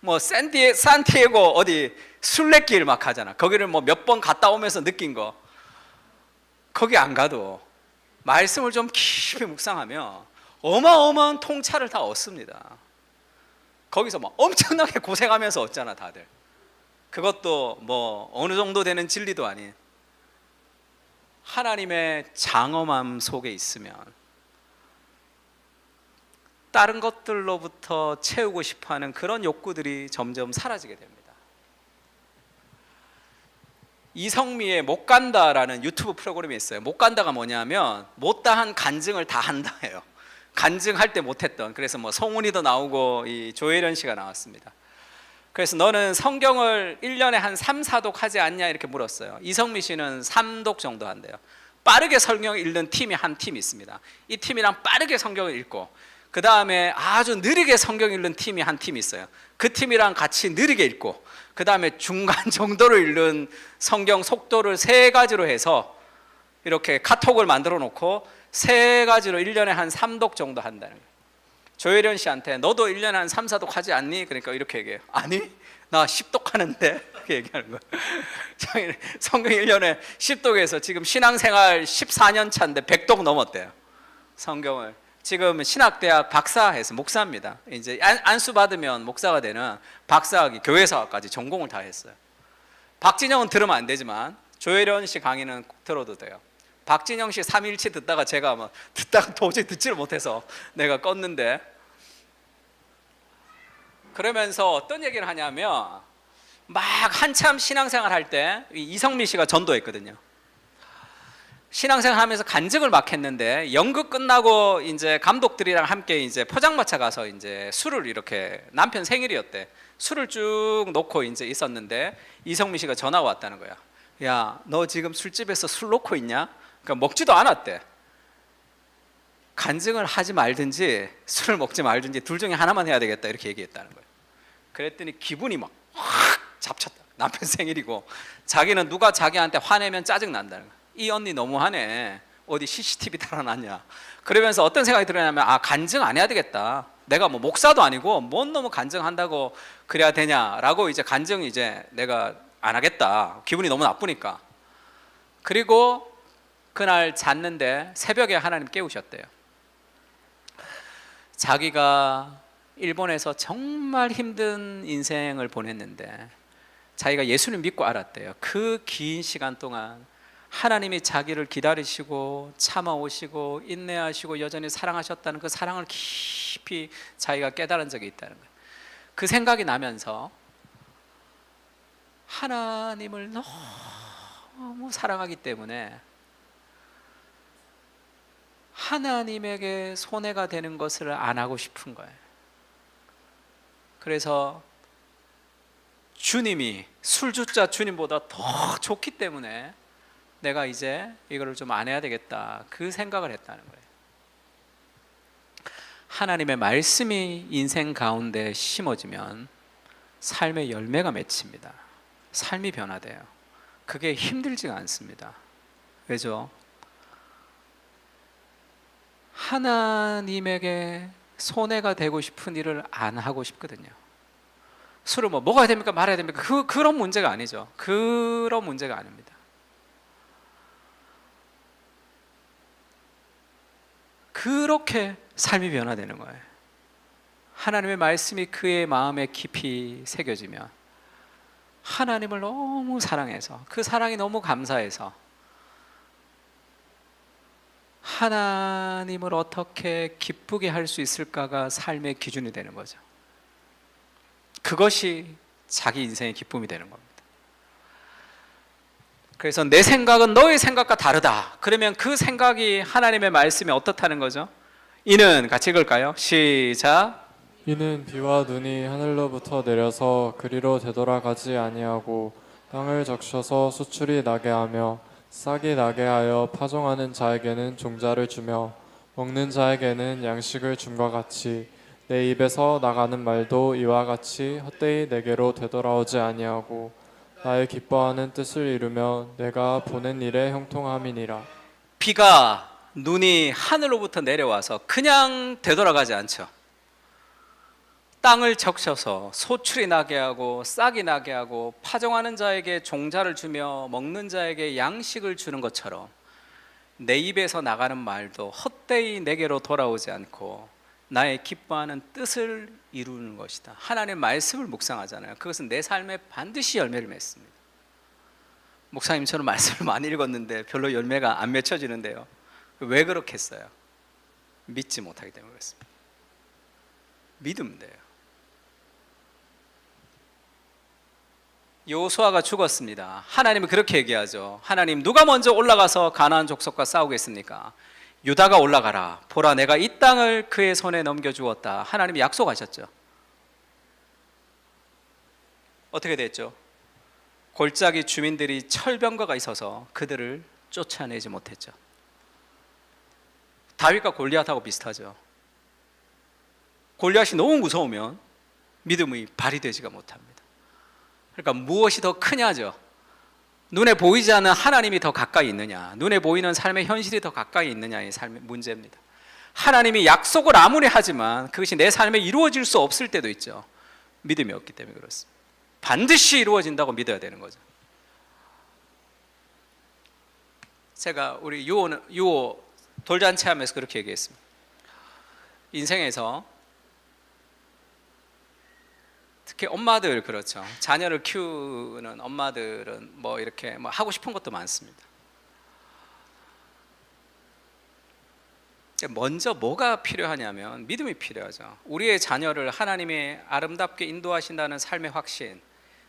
뭐 산티아고 어디 순례길 막 하잖아. 거기를 뭐 몇 번 갔다 오면서 느낀 거, 거기 안 가도 말씀을 좀 깊이 묵상하면 어마어마한 통찰을 다 얻습니다. 거기서 막 엄청나게 고생하면서 얻잖아 다들. 그것도 뭐 어느 정도 되는 진리도 아닌 하나님의 장엄함 속에 있으면 다른 것들로부터 채우고 싶어하는 그런 욕구들이 점점 사라지게 됩니다. 이성미의 못 간다라는 유튜브 프로그램이 있어요. 못 간다가 뭐냐면 못다한 간증을 다 한다예요. 간증할 때 못했던. 그래서 뭐 송은이도 나오고 이 조혜련 씨가 나왔습니다. 그래서 너는 성경을 1년에 한 3, 4독 하지 않냐 이렇게 물었어요. 이성미 씨는 3독 정도 한대요. 빠르게 성경 읽는 팀이 한 팀이 있습니다. 이 팀이랑 빠르게 성경을 읽고 그 다음에 아주 느리게 성경 읽는 팀이 한 팀이 있어요. 그 팀이랑 같이 느리게 읽고 그 다음에 중간 정도로 읽는 성경 속도를 3가지로 해서 이렇게 카톡을 만들어 놓고 3가지로 1년에 한 3독 정도 한다는 거예요. 조혜련 씨한테 너도 1년에 한 3, 4독 하지 않니? 그러니까 이렇게 얘기해요. 아니 나 10독 하는데 그렇게 얘기하는 거예요. 성경 1년에 10독에서 지금 신앙생활 14년 차인데 100독 넘었대요. 성경을 지금 신학대학 박사해서 목사입니다. 이제 안수 받으면 목사가 되는 박사학위 교회사까지 전공을 다 했어요. 박진영은 들으면 안 되지만 조혜련 씨 강의는 꼭 들어도 돼요. 박진영 씨 3일치 듣다가 제가 막 듣다가 도저히 듣지를 못해서 내가 껐는데, 그러면서 어떤 얘기를 하냐면 막 한참 신앙생활 할 때 이성미 씨가 전도했거든요. 신앙생활 하면서 간증을 막 했는데 연극 끝나고 이제 감독들이랑 함께 이제 포장마차 가서 이제 술을 이렇게, 남편 생일이었대. 술을 쭉 놓고 이제 있었는데 이성미 씨가 전화가 왔다는 거야. 야, 너 지금 술집에서 술 놓고 있냐? 그러니까 먹지도 않았대. 간증을 하지 말든지 술을 먹지 말든지 둘 중에 하나만 해야 되겠다 이렇게 얘기했다는 거예요. 그랬더니 기분이 막 확 잡쳤다. 남편 생일이고 자기는 누가 자기한테 화내면 짜증 난다는 거예요. 이 언니 너무하네. 어디 CCTV 달아놨냐. 그러면서 어떤 생각이 들었냐면, 아, 간증 안 해야 되겠다. 내가 뭐 목사도 아니고 뭔 너무 간증한다고 그래야 되냐라고 이제 간증 이제 내가 안 하겠다. 기분이 너무 나쁘니까. 그리고 그날 잤는데 새벽에 하나님 깨우셨대요. 자기가 일본에서 정말 힘든 인생을 보냈는데 자기가 예수님 믿고 알았대요. 그 긴 시간 동안 하나님이 자기를 기다리시고 참아오시고 인내하시고 여전히 사랑하셨다는 그 사랑을 깊이 자기가 깨달은 적이 있다는 거예요. 그 생각이 나면서 하나님을 너무 사랑하기 때문에 하나님에게 손해가 되는 것을 안 하고 싶은 거예요. 그래서 주님이, 술주자 주님보다 더 좋기 때문에 내가 이제 이거를 좀 안 해야 되겠다, 그 생각을 했다는 거예요. 하나님의 말씀이 인생 가운데 심어지면 삶의 열매가 맺힙니다. 삶이 변화돼요. 그게 힘들지가 않습니다. 왜죠? 하나님에게 손해가 되고 싶은 일을 안 하고 싶거든요. 술을 뭐 먹어야 됩니까 말아야 됩니까? 그런 문제가 아니죠. 그런 문제가 아닙니다. 그렇게 삶이 변화되는 거예요. 하나님의 말씀이 그의 마음에 깊이 새겨지면 하나님을 너무 사랑해서, 그 사랑이 너무 감사해서 하나님을 어떻게 기쁘게 할 수 있을까가 삶의 기준이 되는 거죠. 그것이 자기 인생의 기쁨이 되는 겁니다. 그래서 내 생각은 너의 생각과 다르다. 그러면 그 생각이 하나님의 말씀이 어떻다는 거죠? 이는, 같이 읽을까요? 시작. 이는 비와 눈이 하늘로부터 내려서 그리로 되돌아가지 아니하고 땅을 적셔서 수출이 나게 하며 싹이 나게 하여 파종하는 자에게는 종자를 주며 먹는 자에게는 양식을 줌과 같이 내 입에서 나가는 말도 이와 같이 헛되이 내게로 되돌아오지 아니하고 나의 기뻐하는 뜻을 이루며 내가 보낸 일에 형통함이니라. 비가 눈이 하늘로부터 내려와서 그냥 되돌아가지 않죠. 땅을 적셔서 소출이 나게 하고 싹이 나게 하고 파종하는 자에게 종자를 주며 먹는 자에게 양식을 주는 것처럼 내 입에서 나가는 말도 헛되이 내게로 돌아오지 않고 나의 기뻐하는 뜻을 이루는 것이다. 하나님의 말씀을 묵상하잖아요. 그것은 내 삶에 반드시 열매를 맺습니다. 목사님처럼 말씀을 많이 읽었는데 별로 열매가 안 맺혀지는데요. 왜 그렇겠어요? 믿지 못하기 때문에 그렇습니다. 믿으면 돼요. 여호수아가 죽었습니다. 하나님은 그렇게 얘기하죠. 하나님, 누가 먼저 올라가서 가나안 족속과 싸우겠습니까? 유다가 올라가라. 보라, 내가 이 땅을 그의 손에 넘겨주었다. 하나님이 약속하셨죠. 어떻게 됐죠? 골짜기 주민들이 철병거가 있어서 그들을 쫓아내지 못했죠. 다윗과 골리앗하고 비슷하죠. 골리앗이 너무 무서우면 믿음이 발휘되지가 못합니다. 그러니까 무엇이 더 크냐죠. 눈에 보이지 않는 하나님이 더 가까이 있느냐, 눈에 보이는 삶의 현실이 더 가까이 있느냐의 삶의 문제입니다. 하나님이 약속을 아무리 하지만 그것이 내 삶에 이루어질 수 없을 때도 있죠. 믿음이 없기 때문에 그렇습니다. 반드시 이루어진다고 믿어야 되는 거죠. 제가 우리 유호 돌잔치 하면서 그렇게 얘기했습니다. 인생에서 특히 엄마들, 그렇죠, 자녀를 키우는 엄마들은 뭐 이렇게 뭐 하고 싶은 것도 많습니다. 먼저 뭐가 필요하냐면 믿음이 필요하죠. 우리의 자녀를 하나님이 아름답게 인도하신다는 삶의 확신,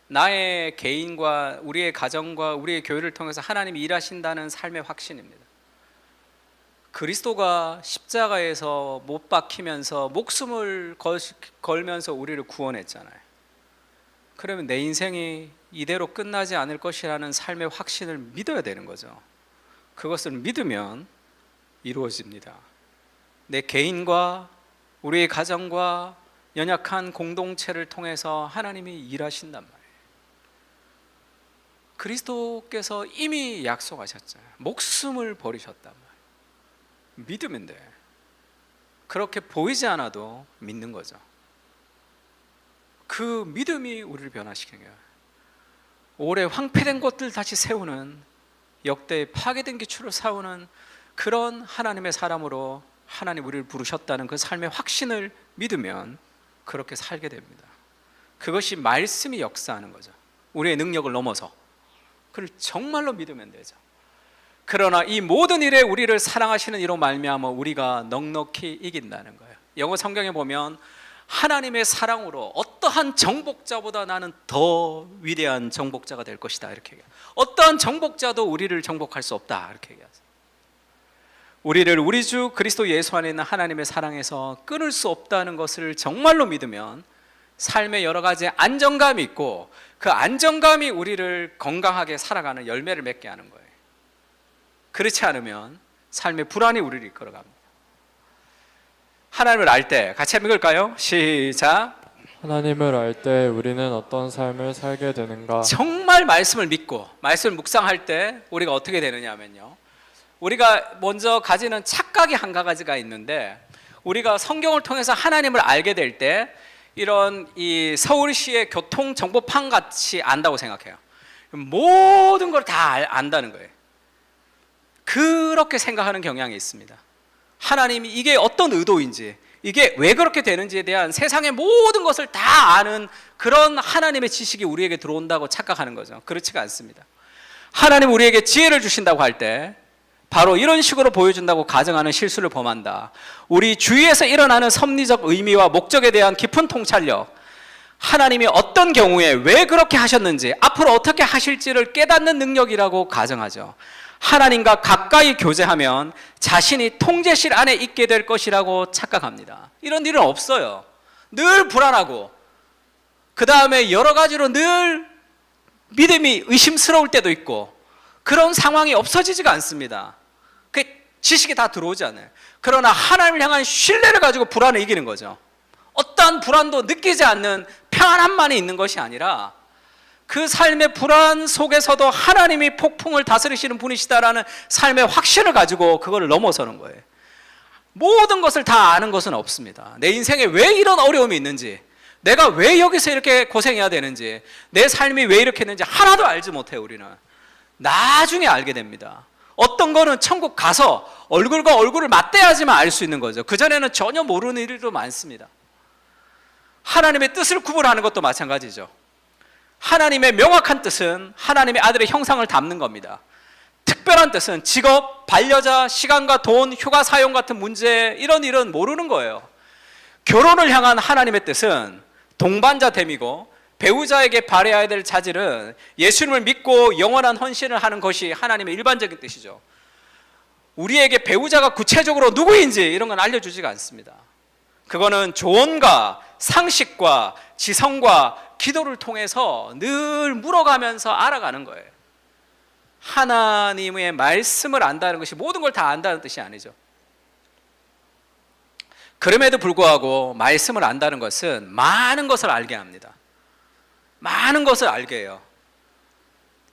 나의 개인과 우리의 가정과 우리의 교회를 통해서 하나님이 일하신다는 삶의 확신입니다. 그리스도가 십자가에서 못 박히면서 목숨을 걸면서 우리를 구원했잖아요. 그러면 내 인생이 이대로 끝나지 않을 것이라는 삶의 확신을 믿어야 되는 거죠. 그것을 믿으면 이루어집니다. 내 개인과 우리의 가정과 연약한 공동체를 통해서 하나님이 일하신단 말이에요. 그리스도께서 이미 약속하셨잖아요. 목숨을 버리셨단 말이에요. 믿으면 돼. 그렇게 보이지 않아도 믿는 거죠. 그 믿음이 우리를 변화시키는 거예요. 오래 황폐된 것들 다시 세우는, 역대 파괴된 기초를 세우는 그런 하나님의 사람으로 하나님 우리를 부르셨다는 그 삶의 확신을 믿으면 그렇게 살게 됩니다. 그것이 말씀이 역사하는 거죠. 우리의 능력을 넘어서 그를 정말로 믿으면 되죠. 그러나 이 모든 일에 우리를 사랑하시는 이로 말미암아 우리가 넉넉히 이긴다는 거예요. 영어 성경에 보면 하나님의 사랑으로 어떠한 정복자보다 나는 더 위대한 정복자가 될 것이다, 이렇게 얘기해요. 어떠한 정복자도 우리를 정복할 수 없다, 이렇게 얘기하세요. 우리를 우리 주 그리스도 예수 안에 있는 하나님의 사랑에서 끊을 수 없다는 것을 정말로 믿으면 삶에 여러 가지 안정감이 있고 그 안정감이 우리를 건강하게 살아가는 열매를 맺게 하는 거예요. 그렇지 않으면 삶의 불안이 우리를 이끌어갑니다. 하나님을 알 때 같이 한번 읽을까요? 시작. 하나님을 알 때 우리는 어떤 삶을 살게 되는가? 정말 말씀을 믿고 말씀을 묵상할 때 우리가 어떻게 되느냐 하면요, 우리가 먼저 가지는 착각이 한 가지가 있는데, 우리가 성경을 통해서 하나님을 알게 될 때 이런 이 서울시의 교통 정보판 같이 안다고 생각해요. 모든 걸 다 안다는 거예요. 그렇게 생각하는 경향이 있습니다. 하나님이 이게 어떤 의도인지, 이게 왜 그렇게 되는지에 대한 세상의 모든 것을 다 아는 그런 하나님의 지식이 우리에게 들어온다고 착각하는 거죠. 그렇지가 않습니다. 하나님 우리에게 지혜를 주신다고 할 때 바로 이런 식으로 보여준다고 가정하는 실수를 범한다. 우리 주위에서 일어나는 섭리적 의미와 목적에 대한 깊은 통찰력, 하나님이 어떤 경우에 왜 그렇게 하셨는지, 앞으로 어떻게 하실지를 깨닫는 능력이라고 가정하죠. 하나님과 가까이 교제하면 자신이 통제실 안에 있게 될 것이라고 착각합니다. 이런 일은 없어요. 늘 불안하고 그 다음에 여러 가지로 늘 믿음이 의심스러울 때도 있고 그런 상황이 없어지지가 않습니다. 그 지식이 다 들어오지 않아요. 그러나 하나님을 향한 신뢰를 가지고 불안을 이기는 거죠. 어떠한 불안도 느끼지 않는 평안함만이 있는 것이 아니라 그 삶의 불안 속에서도 하나님이 폭풍을 다스리시는 분이시다라는 삶의 확신을 가지고 그걸 넘어서는 거예요. 모든 것을 다 아는 것은 없습니다. 내 인생에 왜 이런 어려움이 있는지, 내가 왜 여기서 이렇게 고생해야 되는지, 내 삶이 왜 이렇게 했는지 하나도 알지 못해요. 우리는 나중에 알게 됩니다. 어떤 거는 천국 가서 얼굴과 얼굴을 맞대야지만 알 수 있는 거죠. 그전에는 전혀 모르는 일도 많습니다. 하나님의 뜻을 구분하는 것도 마찬가지죠. 하나님의 명확한 뜻은 하나님의 아들의 형상을 담는 겁니다. 특별한 뜻은 직업, 반려자, 시간과 돈, 휴가 사용 같은 문제, 이런 일은 모르는 거예요. 결혼을 향한 하나님의 뜻은 동반자 됨이고, 배우자에게 발휘해야 될 자질은 예수님을 믿고 영원한 헌신을 하는 것이 하나님의 일반적인 뜻이죠. 우리에게 배우자가 구체적으로 누구인지 이런 건 알려주지가 않습니다. 그거는 조언과 상식과 지성과 기도를 통해서 늘 물어가면서 알아가는 거예요. 하나님의 말씀을 안다는 것이 모든 걸 다 안다는 뜻이 아니죠. 그럼에도 불구하고 말씀을 안다는 것은 많은 것을 알게 합니다. 많은 것을 알게 해요.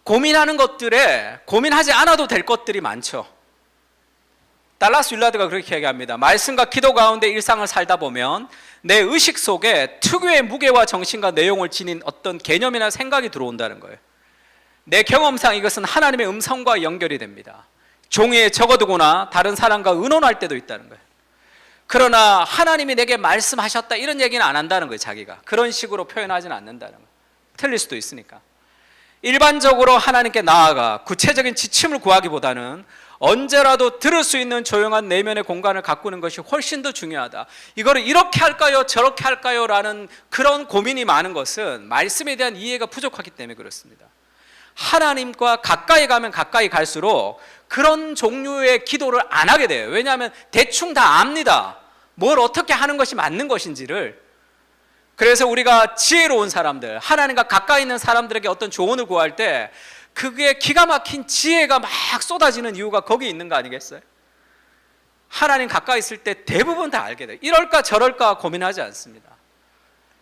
고민하는 것들에 고민하지 않아도 될 것들이 많죠. 달라스 윌라드가 그렇게 얘기합니다. 말씀과 기도 가운데 일상을 살다 보면 내 의식 속에 특유의 무게와 정신과 내용을 지닌 어떤 개념이나 생각이 들어온다는 거예요. 내 경험상 이것은 하나님의 음성과 연결이 됩니다. 종이에 적어두거나 다른 사람과 의논할 때도 있다는 거예요. 그러나 하나님이 내게 말씀하셨다 이런 얘기는 안 한다는 거예요. 자기가 그런 식으로 표현하지는 않는다는 거예요. 틀릴 수도 있으니까. 일반적으로 하나님께 나아가 구체적인 지침을 구하기보다는 언제라도 들을 수 있는 조용한 내면의 공간을 가꾸는 것이 훨씬 더 중요하다. 이거를 이렇게 할까요? 저렇게 할까요? 라는 그런 고민이 많은 것은 말씀에 대한 이해가 부족하기 때문에 그렇습니다. 하나님과 가까이 가면 가까이 갈수록 그런 종류의 기도를 안 하게 돼요. 왜냐하면 대충 다 압니다. 뭘 어떻게 하는 것이 맞는 것인지를. 그래서 우리가 지혜로운 사람들, 하나님과 가까이 있는 사람들에게 어떤 조언을 구할 때 그게 기가 막힌 지혜가 막 쏟아지는 이유가 거기 있는 거 아니겠어요? 하나님 가까이 있을 때 대부분 다 알게 돼요. 이럴까 저럴까 고민하지 않습니다.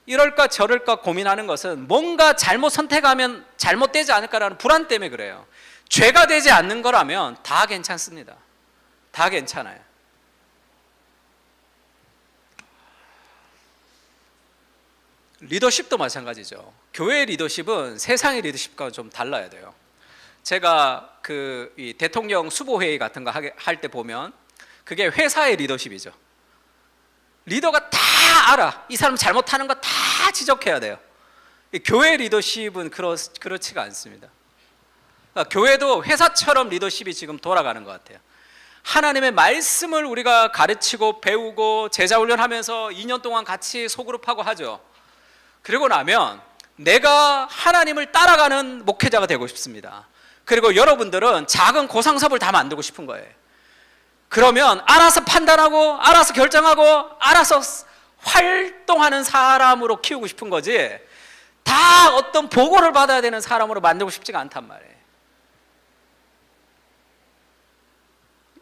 이럴까 저럴까 고민하는 것은 뭔가 잘못 선택하면 잘못되지 않을까라는 불안 때문에 그래요. 죄가 되지 않는 거라면 다 괜찮습니다. 다 괜찮아요. 리더십도 마찬가지죠. 교회의 리더십은 세상의 리더십과 좀 달라야 돼요. 제가 이 대통령 수보회의 같은 거 할 때 보면 그게 회사의 리더십이죠. 리더가 다 알아. 이 사람 잘못하는 거 다 지적해야 돼요. 교회 리더십은 그렇지가 않습니다. 그러니까 교회도 회사처럼 리더십이 지금 돌아가는 것 같아요. 하나님의 말씀을 우리가 가르치고 배우고 제자 훈련하면서 2년 동안 같이 소그룹하고 하죠. 그리고 나면 내가 하나님을 따라가는 목회자가 되고 싶습니다. 그리고 여러분들은 작은 고상섭을 다 만들고 싶은 거예요. 그러면 알아서 판단하고 알아서 결정하고 알아서 활동하는 사람으로 키우고 싶은 거지 다 어떤 보고를 받아야 되는 사람으로 만들고 싶지가 않단 말이에요.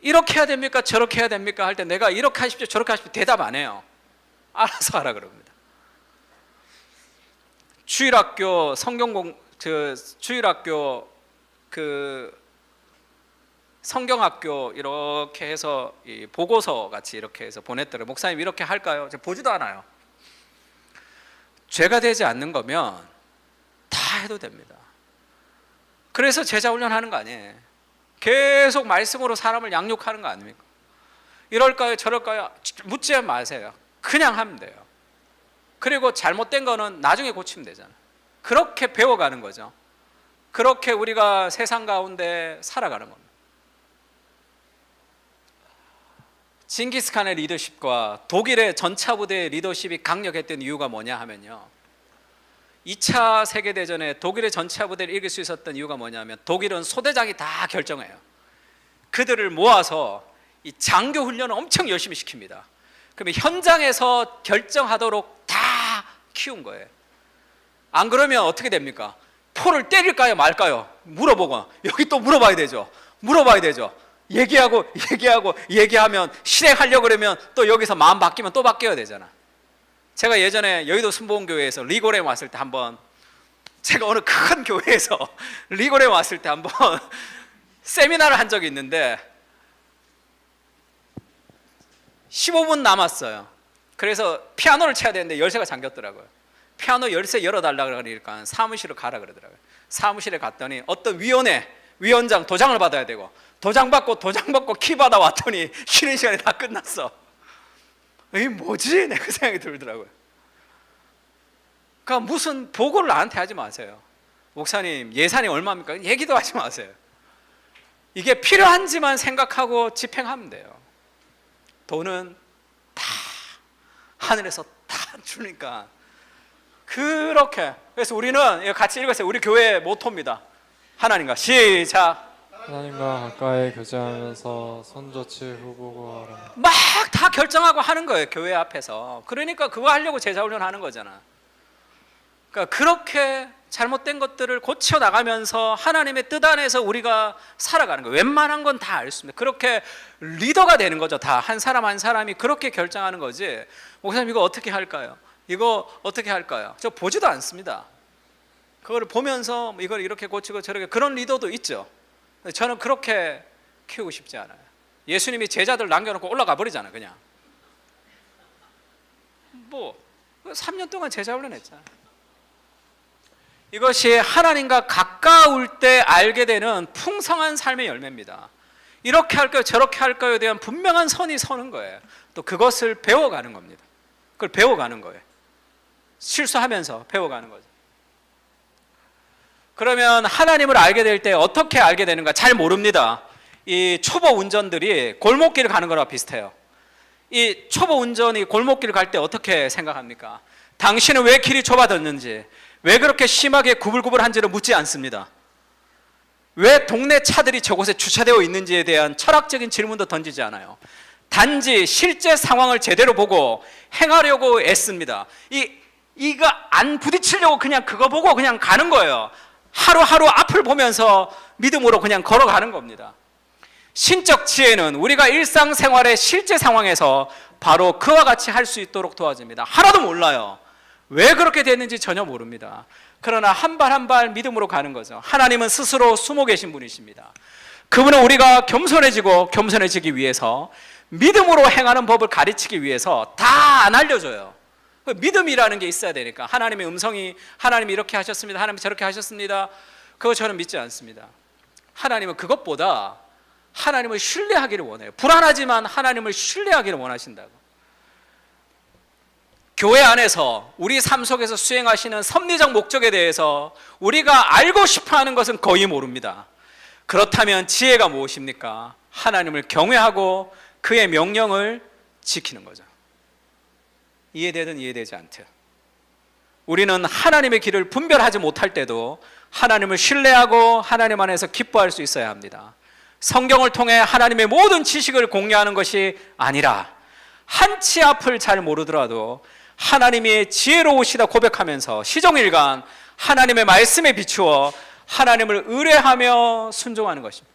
이렇게 해야 됩니까? 저렇게 해야 됩니까? 할 때 내가 이렇게 하십시오 저렇게 하십시오 대답 안 해요. 알아서 하라 그럽니다. 주일학교 성경학교 이렇게 해서 이 보고서 같이 이렇게 해서 보냈더래. 목사님 이렇게 할까요? 제가 보지도 않아요. 죄가 되지 않는 거면 다 해도 됩니다. 그래서 제자 훈련하는 거 아니에요. 계속 말씀으로 사람을 양육하는 거 아닙니까? 이럴까요? 저럴까요? 묻지 마세요. 그냥 하면 돼요. 그리고 잘못된 거는 나중에 고치면 되잖아요. 그렇게 배워가는 거죠. 그렇게 우리가 세상 가운데 살아가는 겁니다. 징기스칸의 리더십과 독일의 전차부대의 리더십이 강력했던 이유가 뭐냐 하면요, 2차 세계대전에 독일의 전차부대를 이길 수 있었던 이유가 뭐냐면 독일은 소대장이 다 결정해요. 그들을 모아서 이 장교 훈련을 엄청 열심히 시킵니다. 그러면 현장에서 결정하도록 다 키운 거예요. 안 그러면 어떻게 됩니까? 포를 때릴까요 말까요? 물어보고 여기 또 물어봐야 되죠. 얘기하면 실행하려고 그러면 또 여기서 마음 바뀌면 또 바뀌어야 되잖아. 제가 예전에 여의도 순복음교회에서 리고레 왔을 때 한번, 제가 어느 큰 교회에서 리고레 왔을 때 한번 세미나를 한 적이 있는데 15분 남았어요. 그래서 피아노를 쳐야 되는데 열쇠가 잠겼더라고요. 피아노 열쇠 열어달라 그러니까 사무실로 가라 그러더라고요. 사무실에 갔더니 어떤 위원장 도장을 받아야 되고, 도장 받고 키 받아 왔더니 쉬는 시간이 다 끝났어. 이게 뭐지? 내가 그 생각이 들더라고요. 그러니까 무슨 보고를 나한테 하지 마세요. 목사님 예산이 얼마입니까? 얘기도 하지 마세요. 이게 필요한지만 생각하고 집행하면 돼요. 돈은 다 하늘에서 다 주니까. 그렇게. 그래서 우리는 같이 읽으세요. 우리 교회 모토입니다. 하나님과 시작. 하나님과 가까이 교제하면서 손좋지 후보고 하라. 막 다 결정하고 하는 거예요, 교회 앞에서. 그러니까 그거 하려고 제자훈련 하는 거잖아. 그러니까 그렇게 잘못된 것들을 고쳐 나가면서 하나님의 뜻 안에서 우리가 살아가는 거예요. 웬만한 건 다 알 수 있습니다. 그렇게 리더가 되는 거죠. 다 한 사람 한 사람이 그렇게 결정하는 거지. 목사님 이거 어떻게 할까요? 이거 어떻게 할까요? 저 보지도 않습니다. 그거를 보면서 이걸 이렇게 고치고 저렇게, 그런 리더도 있죠. 저는 그렇게 키우고 싶지 않아요. 예수님이 제자들 남겨놓고 올라가 버리잖아. 그냥 3년 동안 제자 훈련했잖아. 이것이 하나님과 가까울 때 알게 되는 풍성한 삶의 열매입니다. 이렇게 할까요 저렇게 할까요에 대한 분명한 선이 서는 거예요. 또 그것을 배워가는 겁니다. 그걸 배워가는 거예요. 실수하면서 배워가는 거죠. 그러면 하나님을 알게 될 때 어떻게 알게 되는가? 잘 모릅니다. 이 초보 운전들이 골목길을 가는 거랑 비슷해요. 이 초보 운전이 골목길을 갈 때 어떻게 생각합니까? 당신은 왜 길이 좁아졌는지, 왜 그렇게 심하게 구불구불한지를 묻지 않습니다. 왜 동네 차들이 저곳에 주차되어 있는지에 대한 철학적인 질문도 던지지 않아요. 단지 실제 상황을 제대로 보고 행하려고 애씁니다. 이거 안 부딪히려고 그냥 그거 보고 그냥 가는 거예요. 하루하루 앞을 보면서 믿음으로 그냥 걸어가는 겁니다. 신적 지혜는 우리가 일상생활의 실제 상황에서 바로 그와 같이 할 수 있도록 도와줍니다. 하나도 몰라요. 왜 그렇게 됐는지 전혀 모릅니다. 그러나 한 발 한 발 믿음으로 가는 거죠. 하나님은 스스로 숨어 계신 분이십니다. 그분은 우리가 겸손해지기 위해서, 믿음으로 행하는 법을 가르치기 위해서 다 안 알려줘요. 믿음이라는 게 있어야 되니까. 하나님의 음성이, 하나님이 이렇게 하셨습니다, 하나님이 저렇게 하셨습니다, 그거 저는 믿지 않습니다. 하나님은 그것보다 하나님을 신뢰하기를 원해요. 불안하지만 하나님을 신뢰하기를 원하신다고. 교회 안에서 우리 삶 속에서 수행하시는 섭리적 목적에 대해서 우리가 알고 싶어하는 것은 거의 모릅니다. 그렇다면 지혜가 무엇입니까? 하나님을 경외하고 그의 명령을 지키는 거죠. 이해되든 이해되지 않든 우리는 하나님의 길을 분별하지 못할 때도 하나님을 신뢰하고 하나님 안에서 기뻐할 수 있어야 합니다. 성경을 통해 하나님의 모든 지식을 공유하는 것이 아니라 한 치 앞을 잘 모르더라도 하나님이 지혜로우시다 고백하면서 시종일관 하나님의 말씀에 비추어 하나님을 의뢰하며 순종하는 것입니다.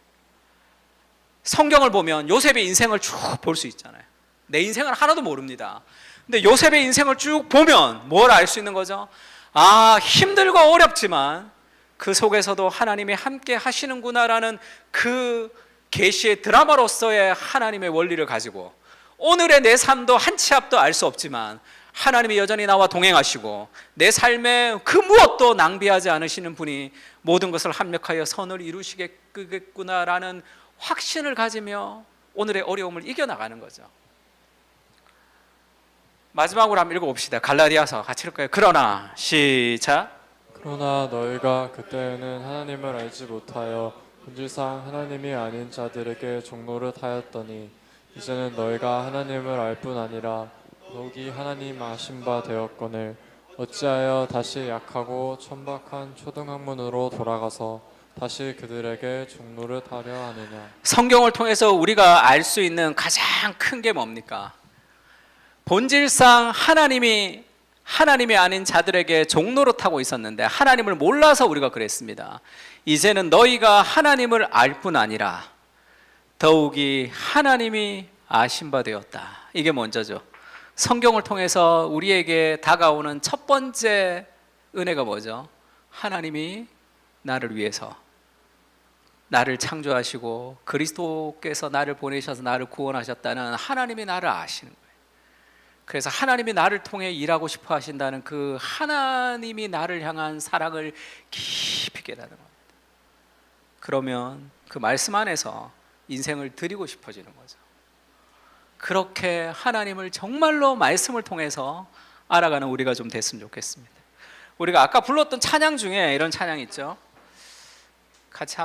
성경을 보면 요셉의 인생을 쭉 볼 수 있잖아요. 내 인생을 하나도 모릅니다. 근데 요셉의 인생을 쭉 보면 뭘 알 수 있는 거죠? 힘들고 어렵지만 그 속에서도 하나님이 함께 하시는구나라는 그 계시의 드라마로서의 하나님의 원리를 가지고 오늘의 내 삶도 한 치 앞도 알 수 없지만 하나님이 여전히 나와 동행하시고 내 삶에 그 무엇도 낭비하지 않으시는 분이 모든 것을 합력하여 선을 이루시겠구나라는 확신을 가지며 오늘의 어려움을 이겨나가는 거죠. 마지막으로 한번 읽어봅시다. 갈라디아서 같이 읽을까요? 그러나 시작. 그러나 너희가 그때에는 하나님을 알지 못하여 본질상 하나님이 아닌 자들에게 종노릇 하였더니 이제는 너희가 하나님을 알 뿐 아니라 더욱이 하나님 아신 바 되었거늘 어찌하여 다시 약하고 천박한 초등학문으로 돌아가서 다시 그들에게 종노릇 하려 하느냐. 성경을 통해서 우리가 알 수 있는 가장 큰 게 뭡니까? 본질상 하나님이 아닌 자들에게 종노릇하고 있었는데 하나님을 몰라서 우리가 그랬습니다. 이제는 너희가 하나님을 알 뿐 아니라 더욱이 하나님이 아신 바 되었다. 이게 먼저죠. 성경을 통해서 우리에게 다가오는 첫 번째 은혜가 뭐죠? 하나님이 나를 위해서, 나를 창조하시고 그리스도께서 나를 보내셔서 나를 구원하셨다는 하나님이 나를 아시는 거예요. 그래서 하나님이 나를 통해 일하고 싶어 하신다는 그 하나님이 나를 향한 사랑을 깊이 깨닫는 겁니다. 그러면 그 말씀 안에서 인생을 드리고 싶어지는 거죠. 그렇게 하나님을 정말로 말씀을 통해서 알아가는 우리가 좀 됐으면 좋겠습니다. 우리가 아까 불렀던 찬양 중에 이런 찬양 있죠? 같이